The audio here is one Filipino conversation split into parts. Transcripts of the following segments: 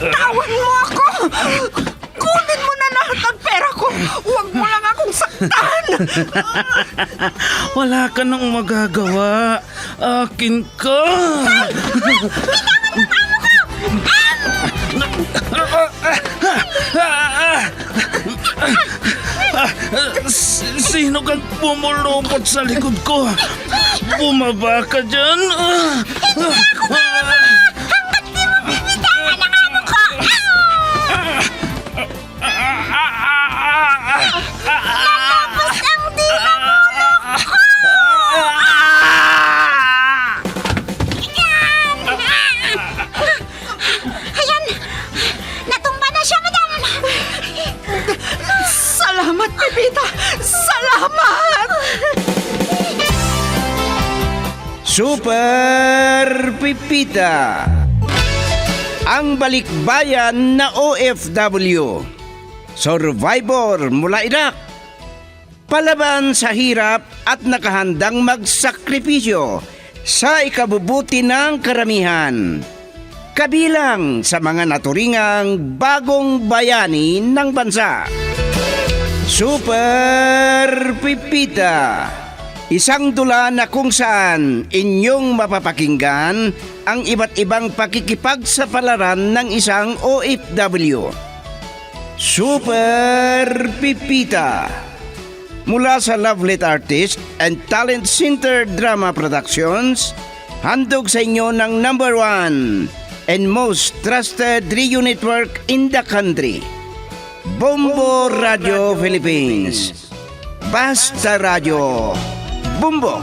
Bitawan mo ako! Kunin mo na lahat ng pera ko! Huwag mo lang akong saktan! Wala ka nang magagawa. Akin ka. Sino kang pumulupot sa likod ko? Bumaba ka dyan. Ayan! Natumba na siya, madam! Salamat, Pepita! Salamat! Super Pipita, ang balikbayan na OFW, survivor mula Iraq, palaban sa hirap at nakahandang magsakripisyo sa ikabubuti ng karamihan, kabilang sa mga naturingang bagong bayani ng bansa. Super Pipita, isang dula na kung saan inyong mapapakinggan ang iba't ibang pakikipagsapalaran ng isang OFW. Super Pipita, mula sa Lovelet Artist and Talent Center Drama Productions, handog sa inyo ng #1 and most trusted radio network in the country, Bombo Radio Philippines. Basta Radio Bombo.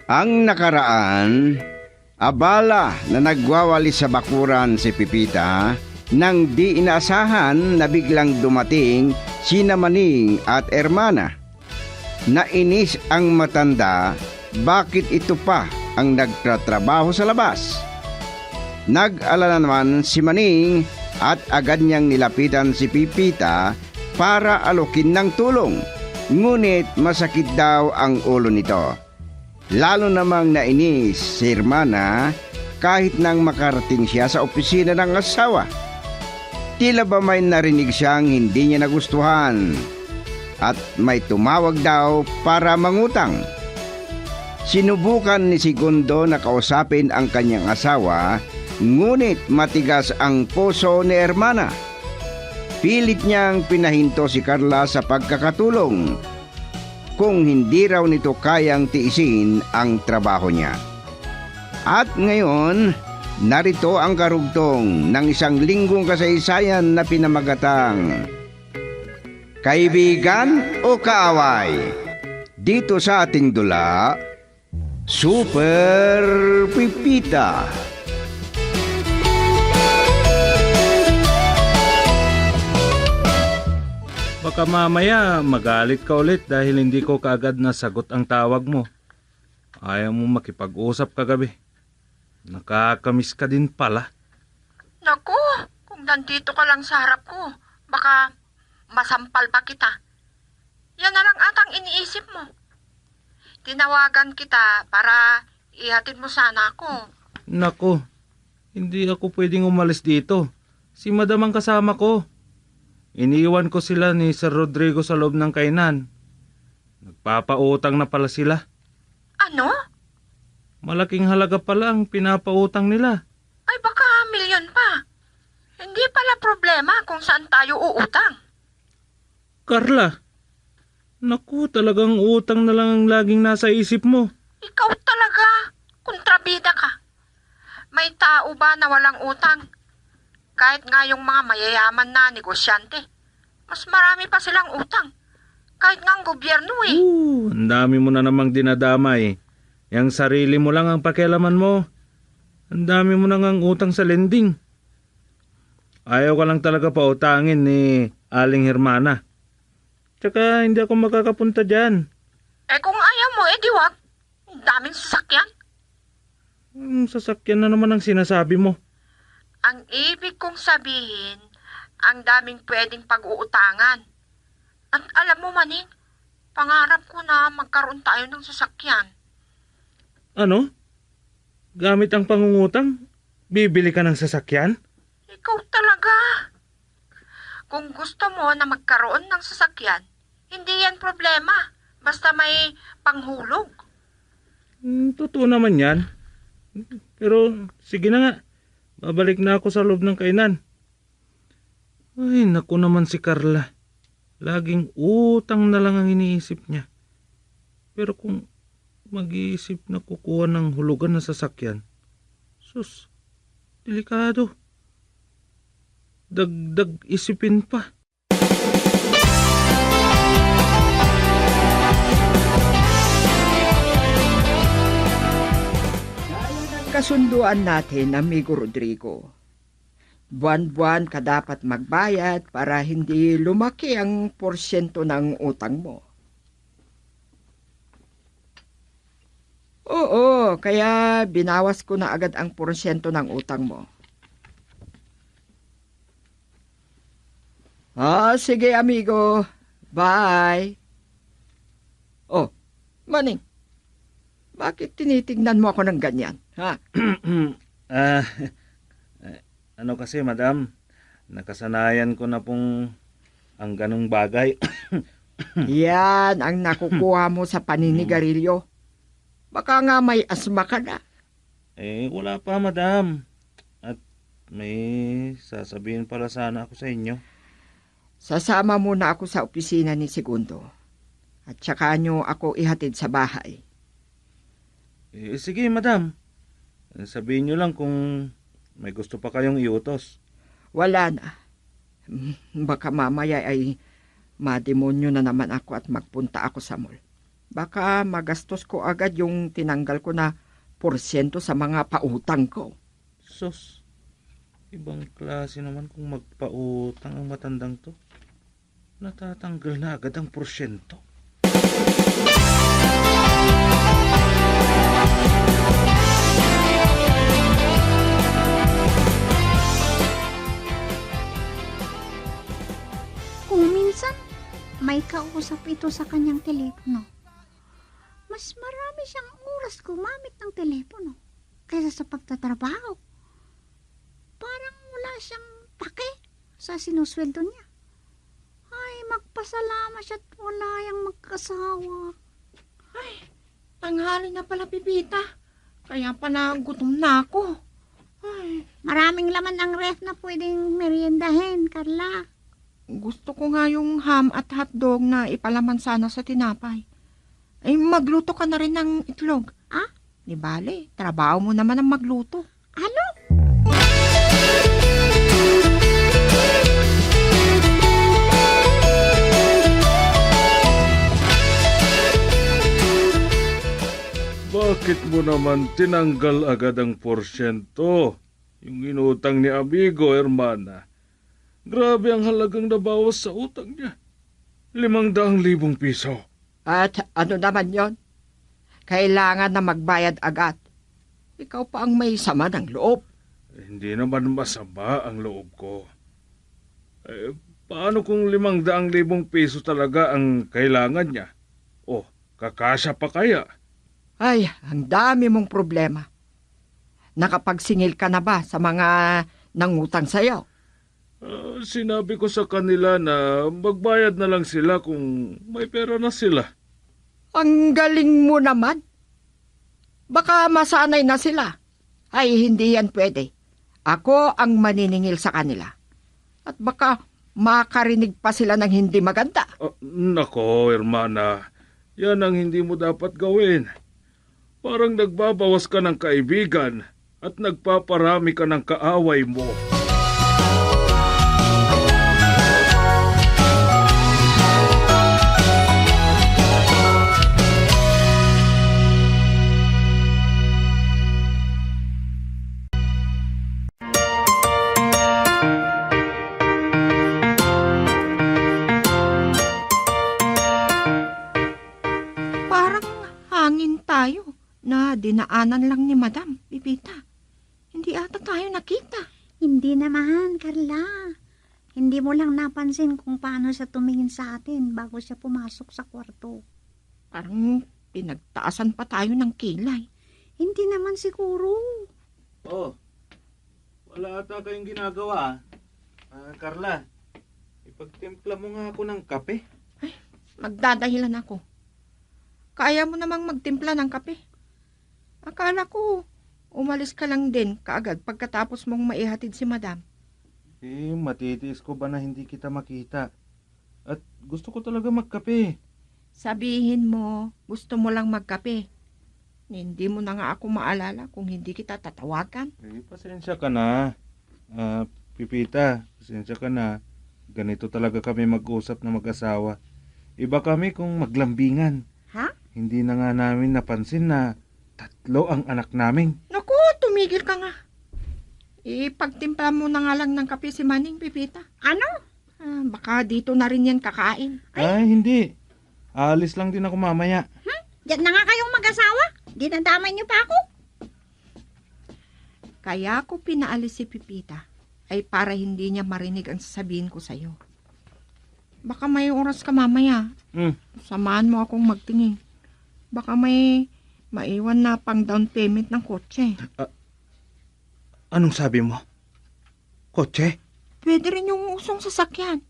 Ang nakaraan, abala na nagwawali sa bakuran si Pipita nang di inaasahan na biglang dumating sina Maning at Ermana. Nainis ang matanda bakit ito pa ang nagtatrabaho sa labas. Nag-alala naman si Maning at agad niyang nilapitan si Pipita para alokin ng tulong. Ngunit masakit daw ang ulo nito. Lalo namang nainis si Hermana kahit nang makarating siya sa opisina ng asawa. Tila ba may narinig siyang hindi niya nagustuhan at may tumawag daw para mangutang. Sinubukan ni Segundo na kausapin ang kanyang asawa, ngunit matigas ang puso ni Hermana. Pilit niyang pinahinto si Carla sa pagkakatulong kung hindi raw nito kayang tiisin ang trabaho niya. At ngayon, narito ang karugtong ng isang linggong kasaysayan na pinamagatang Kaibigan o Kaaway? Dito sa ating dula, Super Pipita. Baka mamaya magalit ka ulit dahil hindi ko kaagad nasagot ang tawag mo. Ayaw mo makipag-usap kagabi. Nakakamiss ka din pala. Naku, kung nandito ka lang sa harap ko, baka masampal pa kita. Yan na lang atang iniisip mo. Tinawagan kita para ihatid mo sana ako. Naku, hindi ako pwedeng umalis dito. Si Madam ang kasama ko. Iniiwan ko sila ni Sir Rodrigo sa loob ng kainan. Nagpapautang na pala sila. Ano? Malaking halaga pala ang pinapautang nila. Ay baka milyon pa. Hindi pala problema kung saan tayo uutang. Carla, naku, talagang utang na lang ang laging nasa isip mo. Ikaw talaga, kontrabida ka. May tao ba na walang utang? Kahit nga yung mga mayayaman na negosyante, mas marami pa silang utang. Kahit nga ang gobyerno eh. Ang dami mo na namang dinadamay. Yang sarili mo lang ang pakialaman mo. Ang dami mo na ngang utang sa lending. Ayaw ka lang talaga pautangin ni Aling Hermana. Tsaka hindi ako makakapunta dyan. Eh kung ayaw mo, eh di wag. Ang daming sasakyan. Sasakyan na naman ang sinasabi mo. Ang ibig kong sabihin, Ang daming pwedeng pag-uutangan. At alam mo, Maning, pangarap ko na magkaroon tayo ng sasakyan. Ano? Gamit ang pangungutang? Bibili ka ng sasakyan? Ikaw talaga. Kung gusto mo na magkaroon ng sasakyan, hindi yan problema. Basta may panghulog. Totoo naman yan. Pero sige na nga. Babalik na ako sa loob ng kainan. Ay, naku naman si Carla. Laging utang na lang ang iniisip niya. Pero kung mag-iisip na kukuha ng hulugan na sasakyan, sus, delikado. Dagdag isipin pa. Kasunduan natin, amigo Rodrigo. Buwan-buwan ka dapat magbayad para hindi lumaki ang porsyento ng utang mo. Oo, kaya binawas ko na agad ang porsyento ng utang mo. Sige amigo. Bye. Oh, Maning. Bakit tinitingnan mo ako ng ganyan? Ha? Ano kasi, madam, nakasanayan ko na pong ang ganong bagay. Yan ang nakukuha mo sa paninigarilyo. Baka nga may asma ka na. Wala pa, madam. At may sasabihin pala sana ako sa inyo. Sasama muna ako sa opisina ni Segundo. At saka nyo ako ihatid sa bahay. Sige, madam. Sabihin nyo lang kung may gusto pa kayong iutos. Wala na. Baka mamaya ay mademonyo na naman ako at magpunta ako sa mall. Baka magastos ko agad yung tinanggal ko na porsyento sa mga pautang ko. Sus, ibang klase naman kung magpautang ang matandang to. Natatanggal na agad ang porsyento. Kung minsan, may kausap ito sa kanyang telepono. Mas marami siyang oras gumamit ng telepono kaysa sa pagtatrabaho. Parang wala siyang pake sa sinusweldo niya. Ay, magpasalamat siya at wala yung mag-asawa. Tanghali na pala, Pipita. Kaya pala gutom na ako. Maraming laman ang ref na pwedeng meriendahin, Carla. Gusto ko nga yung ham at hotdog na ipalaman sana sa tinapay. Ay, magluto ka na rin ng itlog. Di bale, trabaho mo naman ang magluto. Ano? Bakit mo naman tinanggal agad ang porsyento? Yung inutang ni amigo, hermana. Grabe ang halagang nabawas sa utang niya. 500,000 piso. At ano naman yon? Kailangan na magbayad agad. Ikaw pa ang may sama ng loob. Hindi naman masama ang loob ko. Paano kung 500,000 piso talaga ang kailangan niya? Kakasya pa kaya? Ay, ang dami mong problema. Nakapagsingil ka na ba sa mga nangutang sa'yo? Sinabi ko sa kanila na magbayad na lang sila kung may pera na sila. Ang galing mo naman. Baka masanay na sila. Ay, hindi yan pwede. Ako ang maniningil sa kanila. At baka makarinig pa sila ng hindi maganda. Nako, hermana. Yan ang hindi mo dapat gawin. Parang nagbabawas ka ng kaibigan at nagpaparami ka ng kaaway mo. Na dinaanan lang ni Madam, Pipita. Hindi ata tayo nakita. Hindi naman, Carla. Hindi mo lang napansin kung paano siya tumingin sa atin bago siya pumasok sa kwarto. Parang pinagtaasan pa tayo ng kilay. Hindi naman siguro. Oh, wala ata kayong ginagawa. Carla, ipagtimpla mo nga ako ng kape. Magdadahilan ako. Kaya mo namang magtimpla ng kape. Akala ko, umalis ka lang din kaagad pagkatapos mong maihatid si madam. Matitiis ko ba na hindi kita makita? At gusto ko talaga magkape. Sabihin mo, gusto mo lang magkape. Hindi mo na nga ako maalala kung hindi kita tatawagan. Pasensya ka na. Pipita, pasensya ka na. Ganito talaga kami mag-usap na mag-asawa. Iba kami kung maglambingan. Ha? Hindi na nga namin napansin na 3 ang anak namin. Naku, tumigil ka nga. Ipagtimpla mo na nga lang ng kape si Maning, Pipita. Ano? Baka dito na rin yan kakain. Ay, hindi. Aalis lang din ako mamaya. Diyan na nga kayong mag-asawa. Dinadamay niyo pa ako. Kaya ako pinaalis si Pipita ay para hindi niya marinig ang sasabihin ko sa'yo. Baka may oras ka mamaya. Samahan mo akong magtingin. Baka may maiwan na pang down payment ng kotse. Anong sabi mo? Kotse? Pwede rin yung usong sasakyan.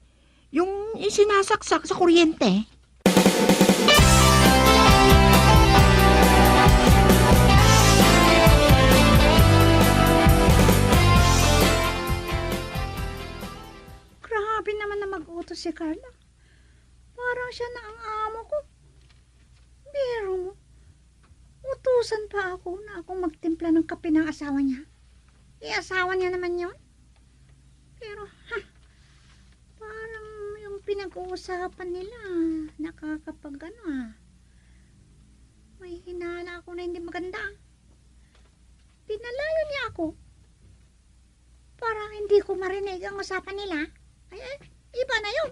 Yung isinasaksak sa kuryente. Grabe naman na mag-utos si Carla. Parang siya na ang amo ko. Biro mo. Utusan pa ako na akong magtimpla ng kape ng asawa niya. Asawa niya naman yun. Pero, parang yung pinag-uusapan nila, may hinala ako na hindi maganda. Pinalayo niya ako. Para hindi ko marinig ang usapan nila. Iba na yun.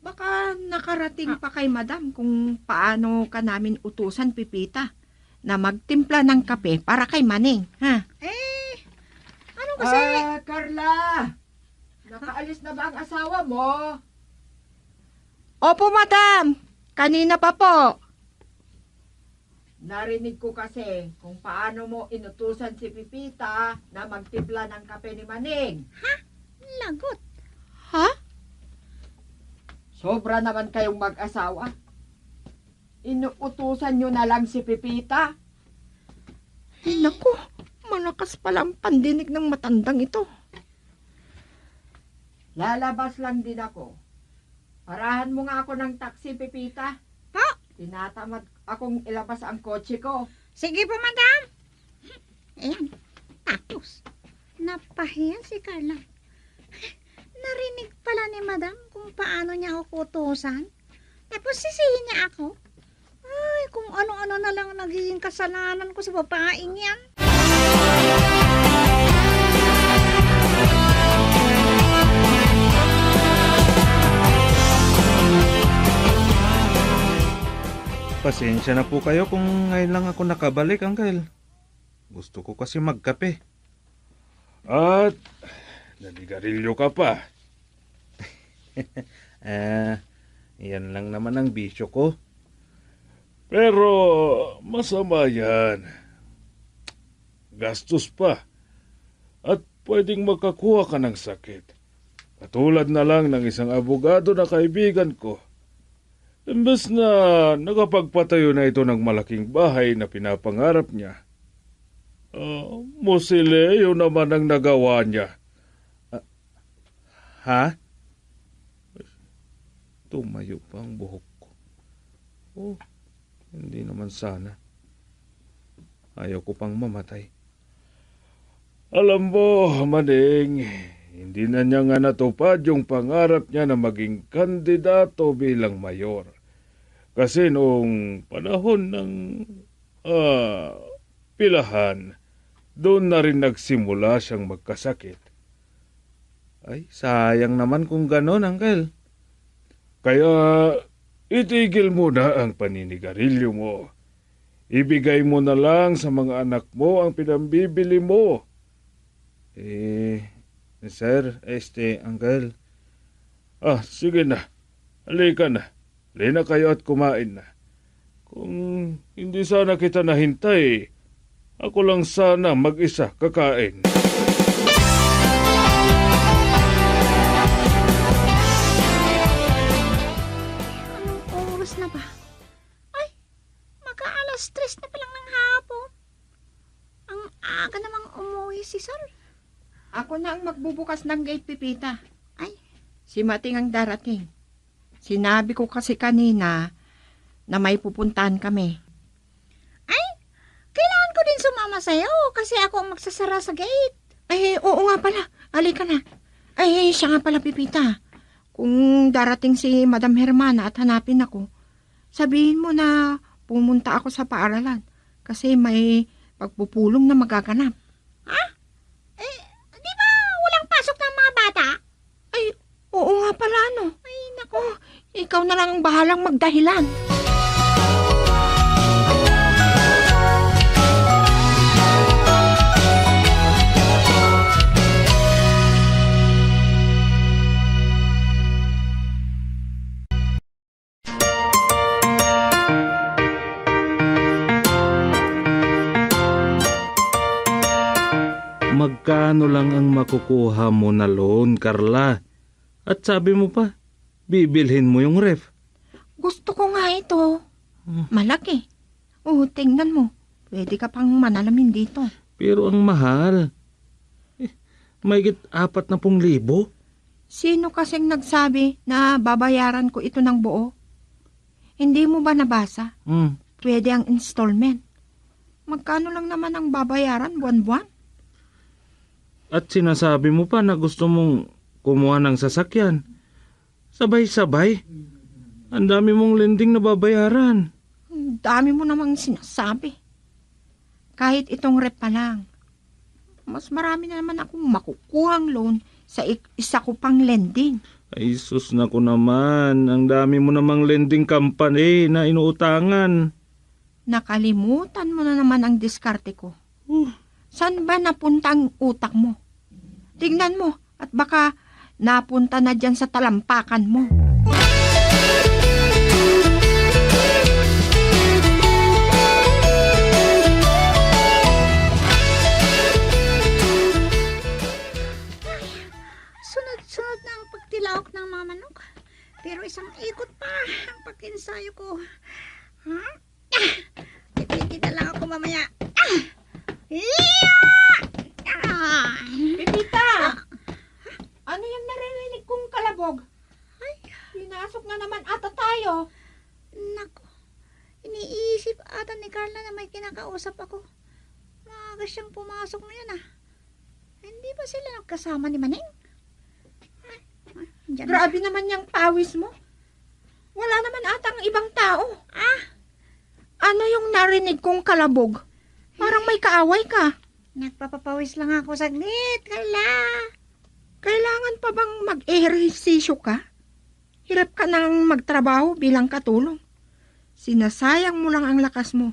Baka nakarating pa kay madam kung paano ka namin utusan, Pipita, na magtimpla ng kape para kay Maning. Ha? Ano kasi? Carla! Nakaalis na ba ang asawa mo? Opo, madam. Kanina pa po. Narinig ko kasi kung paano mo inutusan si Pipita na magtimpla ng kape ni Maning. Lagot. Ha? Sobra naman kayong mag-asawa. Inuutusan nyo na lang si Pipita. Naku, malakas pala ang pandinig ng matandang ito. Lalabas lang din ako. Parahan mo nga ako ng taxi, Pipita. Ha? Tinatamad akong ilabas ang kotse ko. Sige po, madam. Ayan. Tapos, napahiya si Carla. Narinig pala ni madam kung paano niya ako utusan. Tapos sisihin niya ako. Ay, kung ano-ano na lang nagiging kasalanan ko sa babaeng yan. Pasensya na po kayo kung ngayon lang ako nakabalik, Uncle. Gusto ko kasi magkape. At naligarilyo ka pa. Yan lang naman ang bisyo ko. Pero masama yan. Gastos pa. At pwedeng makakuha ka ng sakit. Katulad na lang ng isang abogado na kaibigan ko. Imbes na nakapagpatayo na ito ng malaking bahay na pinapangarap niya. Musileo naman ang nagawa niya. Ha? Tumayo pa ang buhok ko. Hindi naman sana. Ayaw ko pang mamatay. Alam mo, Maning, hindi na niya nga natupad yung pangarap niya na maging kandidato bilang mayor. Kasi noong panahon ng pilahan, doon na rin nagsimula siyang magkasakit. Ay, sayang naman kung ganon, Uncle. Kaya itigil mo na ang paninigarilyo mo. Ibigay mo na lang sa mga anak mo ang pinambibili mo. Sir, Uncle, Sige na. Halika na. Halina kayo at kumain na. Kung hindi sana kita nahintay, ako lang sana mag-isa kakain. Anong oras na ba? Ay, mag-aalas 3 na pa lang ng hapon. Ang aga namang umuwi si Sir. Ako na ang magbubukas ng gate, Pipita. Ay, Si Mating ang darating. Sinabi ko kasi kanina na may pupuntahan kami. ay, kailangan ko din sumama sa'yo kasi ako ang magsasara sa gate. Ay, oo nga pala. Halika na. Ay, siya nga pala, Pipita. Kung darating si Madam Hermana at hanapin ako, sabihin mo na pumunta ako sa paaralan kasi may pagpupulong na magaganap. Eh, di ba walang pasok ng mga bata? Ay, oo nga pala, no. Ay, naku. Ikaw na lang ang bahalang magdahilan. Magkano lang ang makukuha mo na loan, Carla? At sabi mo pa, bibilhin mo yung ref. Gusto ko nga ito. Malaki. Oo, tingnan mo. Pwede ka pang manalamin dito. Pero ang mahal. Mahigit 40,000. Sino kasing nagsabi na babayaran ko ito ng buo? Hindi mo ba nabasa? Pwede ang installment. Magkano lang naman ang babayaran buwan-buwan? At sinasabi mo pa na gusto mong kumuha ng sasakyan. Sabay-sabay. Ang dami mong lending na babayaran. Ang dami mo namang sinasabi. Kahit itong rep pa lang. Mas marami na naman akong makukuhang loan sa isa ko pang lending. Ay sus na ko naman. Ang dami mo namang lending company na inuutangan. Nakalimutan mo na naman ang diskarte ko. Saan ba napunta ang utak mo? Tingnan mo at baka napunta na dyan sa talampakan mo. Sunod-sunod na ang pagtilaok ng mga manok. Pero isang ikot pa ang pag-ensayo ko. Ha? Titigil na lang ako mamaya. Pipita! Ano yung naririnig kong kalabog? Ay, Pinasok na naman ata tayo. nako. Iniisip ata ni Carla na may kinakausap ako. Maaga siyang pumasok ngayon ah. Hindi ba sila nagkasama ni Maneng? Diyan na Grabe naman yung pawis mo. Wala naman atang ibang tao. Ano yung narinig kong kalabog? Parang may kaaway ka. Nagpapapawis lang ako saglit, Carla. Kailangan pa bang mag-ehersisyo ka? Hirap ka nang magtrabaho bilang katulong. Sinasayang mo lang ang lakas mo.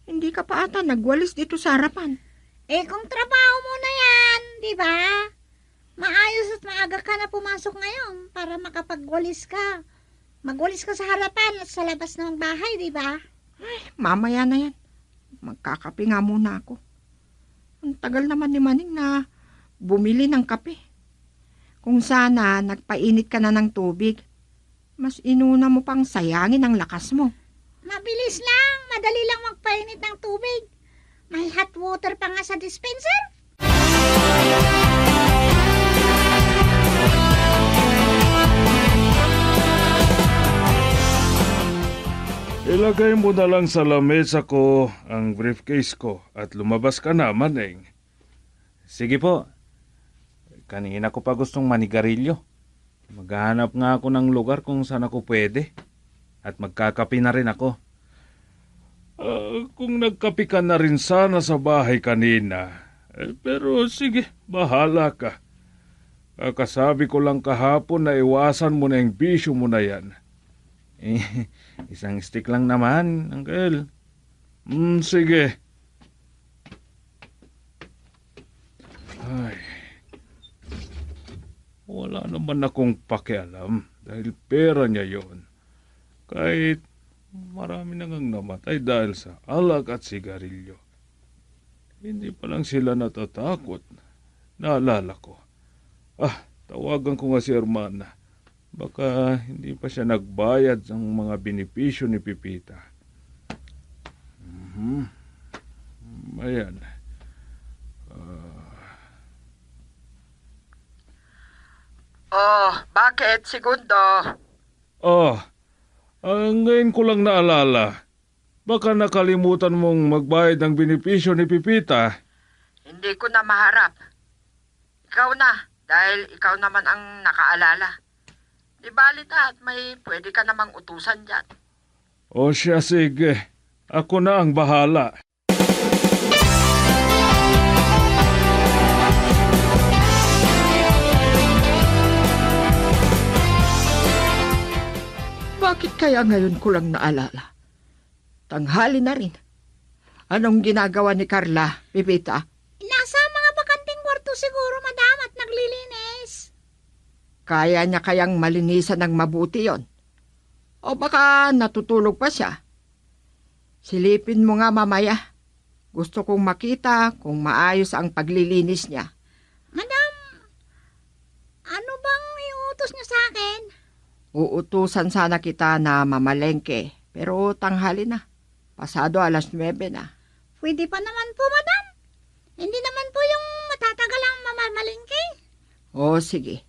Hindi ka pa ata nagwalis dito sa harapan. Eh kung trabaho mo na yan, di ba? Maayos at maaga ka na pumasok ngayon para makapagwalis ka. Magwalis ka sa harapan at sa labas ng bahay, di ba? Mamaya na yan. Magkakape nga muna ako. Ang tagal naman ni Maning na bumili ng kape. Kung sana nagpainit ka na ng tubig, mas inuna mo pang sayangin ang lakas mo. Mabilis lang, madali lang magpainit ng tubig. May hot water pa nga sa dispenser. Ilagay mo na lang sa lamesa ko ang briefcase ko at lumabas ka na, Maneng. Sige po. Kanina ko pa gustong manigarilyo. Maghahanap nga ako ng lugar kung saan ako pwede. At magkakape na rin ako. Kung nagkape ka na rin sana sa bahay kanina. Pero sige, bahala ka. Kakasabi ko lang kahapon na iwasan mo na yung bisyo mo na yan. Isang stick lang naman, Uncle. Sige. Ay. Wala naman akong pakialam dahil pera niya yon. Kahit marami na ngang namatay dahil sa alak at sigarilyo. Hindi pa lang sila natatakot. Naalala ko. Tawagan ko nga si Hermana. Baka hindi pa siya nagbayad ng mga benepisyo ni Pipita. Ayan. Oh, bakit, Segundo? Ngayon ko lang naalala. Baka nakalimutan mong magbayad ng benepisyo ni Pipita. Hindi ko na maharap. Ikaw na, dahil ikaw naman ang nakaalala. Di balit at may pwede ka namang utusan dyan. O siya, sige. Ako na ang bahala. Bakit kaya ngayon ko lang naalala? Tanghali na rin. Anong ginagawa ni Carla, Pipita? Nasa mga bakanting kwarto siguro, madam, at naglilinis. Kaya niya kayang malinisan ng mabuti yon? O baka natutulog pa siya? Silipin mo nga mamaya. Gusto kong makita kung maayos ang paglilinis niya. Madam, ano bang iutos niyo sa akin? Uutusan sana kita na mamalengke, pero tanghali na. Pasado 9:00 na. Pwede pa naman po, madam. Hindi naman po yung matatagal ang mamamalingke. O sige,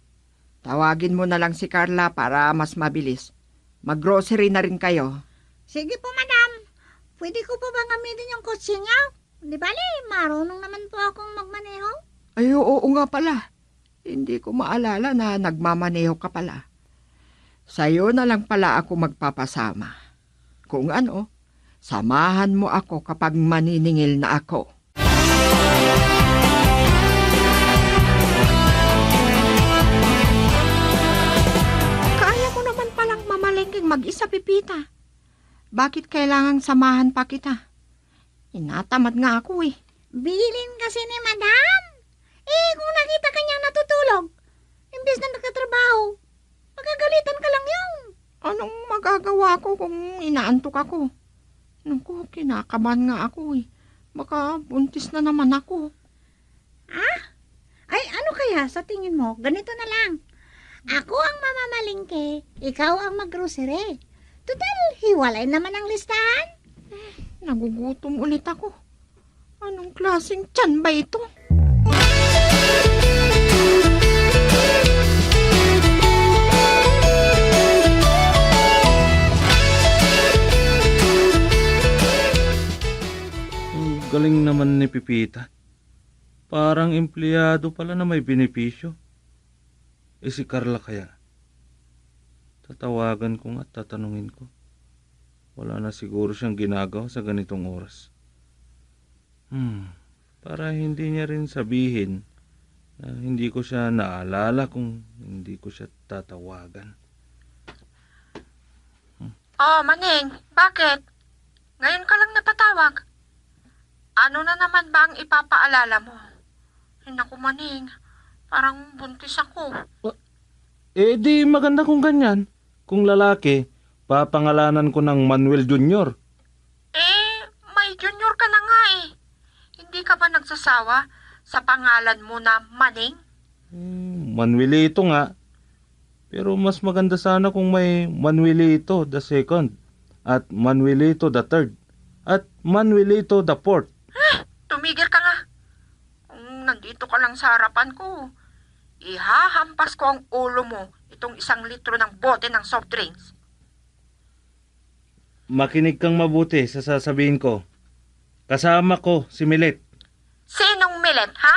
tawagin mo na lang si Carla para mas mabilis. Mag-grocery na rin kayo. Sige po, madam. Pwede ko po bang gamitin yung kotse niya? Di bali, marunong naman po akong magmaneho. Ay, oo nga pala. Hindi ko maalala na nagmamaneho ka pala. Sa'yo na lang pala ako magpapasama. Kung ano, samahan mo ako kapag maniningil na ako. Kaya ko naman palang mamalengking mag-isa, Pipita. Bakit kailangang samahan pa kita? Inatamad nga ako eh. Bilin kasi ni madam. Kung nakita kanyang natutulog, imbes na nagtatrabaho, magagalitan ka lang yun. Anong magagawa ko kung inaantok ako? Naku, kinakabahan nga ako eh. Baka buntis na naman ako. Ay, ano kaya sa tingin mo? Ganito na lang. Ako ang mamamalingke, ikaw ang maggrocery. Total, hiwalay naman ang listahan. Nagugutom ulit ako. Anong klaseng tiyan ba ito? Galing naman ni Pipita. Parang empleyado pala na may benepisyo. Si Carla kaya? Tatawagan ko nga at tatanungin ko. Wala na siguro siyang ginagawa sa ganitong oras. Para hindi niya rin sabihin na hindi ko siya naalala kung hindi ko siya tatawagan. Oh, Maning, bakit? Ngayon ka lang napatawag. Ano na naman ba ang ipapaalala mo? Ay, naku, Maning, parang buntis ako. Di maganda kung ganyan. Kung lalaki, papangalanan ko ng Manuel Jr. May junior ka na nga eh. Hindi ka ba nagsasawa sa pangalan mo na Maning? Manuelito nga. Pero mas maganda sana kung may Manuelito the second, at Manuelito the third, at Manuelito the fourth. Tumigil ka nga. Kung nandito ka lang sa harapan ko, ihahampas ko ang ulo mo itong 1 litro ng bote ng soft drinks. Makinig kang mabuti sa sasabihin ko. Kasama ko si Milet. Sinong Milet, ha?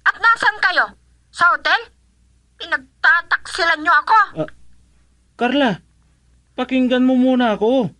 At nasan kayo? Sa hotel? Pinagtataksilan niyo ako. Carla, pakinggan mo muna ako.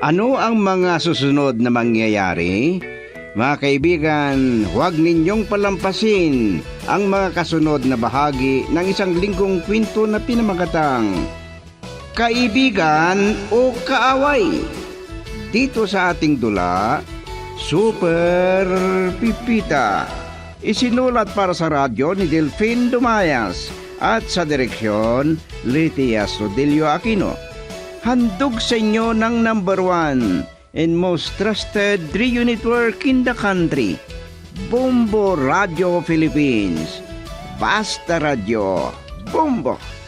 Ano ang mga susunod na mangyayari Mga kaibigan, huwag ninyong palampasin ang mga kasunod na bahagi ng isang linggong kwento na pinamagatang Kaibigan o Kaaway. Dito sa ating dula, Super Pipita. Isinulat para sa radyo ni Delphine Dumayas at sa direksyon Litias Rodilio Aquino. Handog sa inyo ng number 1 and most trusted radio network in the country, Bombo Radio Philippines. Basta Radio. Bombo!